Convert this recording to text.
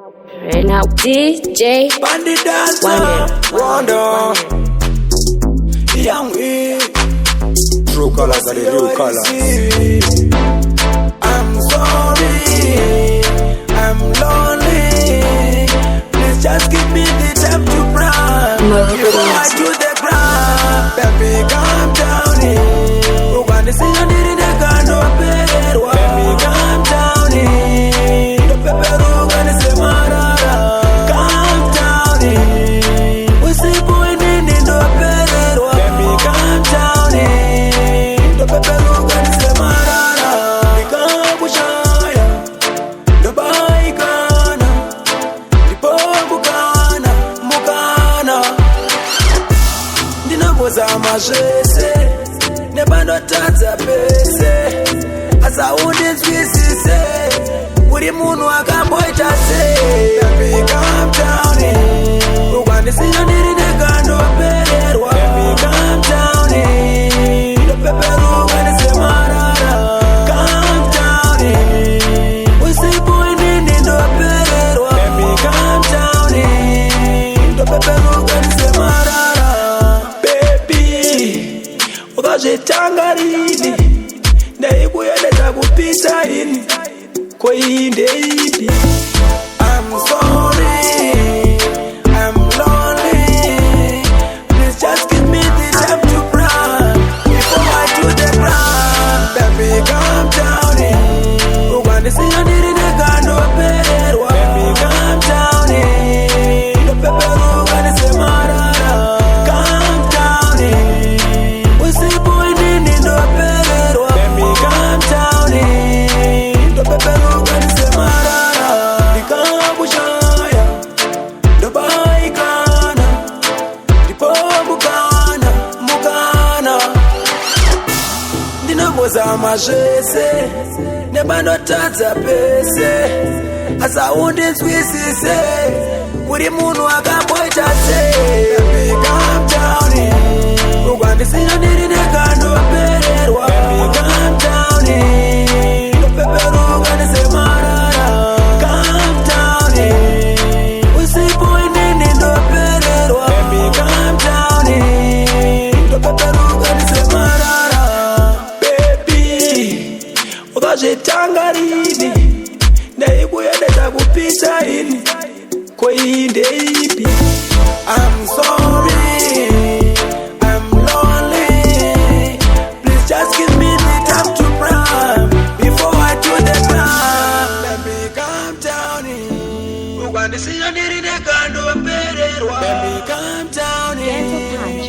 Right now, DJ Bandit dancer, Wonder, Young E. True colors are the real colors. I'm sorry, I'm lonely. Please just give me the time to run before I do the crime. Baby, calm down. We're gonna see you need the gun to bed. Baby, calm down. The pepper, we're gonna say marara. Calm down. We see boy in the bed. Baby, calm down. The pepper, we're gonna say marara. The kabushaya, the baikana, the pobukana, mukana. Ndinaboza amashese, nebando tatsa pese. Asa undinzwisise, buri muntu akamboita se. Baby, calm down. Ukwandisiya ndiri negando pererwa. Baby, calm down. Ndopeperu ukandise marara. Calm down. Usiku indini ndopererwa. Baby, calm down. Ndopeperu ukandise marara. Baby, ukazvitanga rini. Ndaikuyeleza kupisa ini. Koinde ipi. I'm sorry, I'm lonely. Please just give me the time to run before I do the crime. Baby, calm down. Ukwandisiya ndiri negando pererwa. Baby, calm down. Ndopeperu ukandise marara. Calm down. Usiku indini ndopererwa. Baby, calm down. Ndopeperu ukandise marara. Ndikabushaya, ndobaikana, ndipobukana, mukana. Ndinaboza amashese, nebando tatsa pese. Asa undinzwisise, buri muntu akamboita se. Baby, calm down. Ukwandisiya ndiri negando pererwa. Baby, calm down. Ndopeperu ukandise marara. Calm down. Usiku indini ndopererwa. Baby, calm down. Ndopeperu ukandise marara. Baby, ukazvitanga rini. Ndaikuyeleza kupisa ini. Koinde ipi. I'm sorry, I'm lonely. Please just give me the time to run before I do the crime. Baby, calm down. Ukwandisiya ndiri negando pererwa. Baby, calm down. Gentle Punch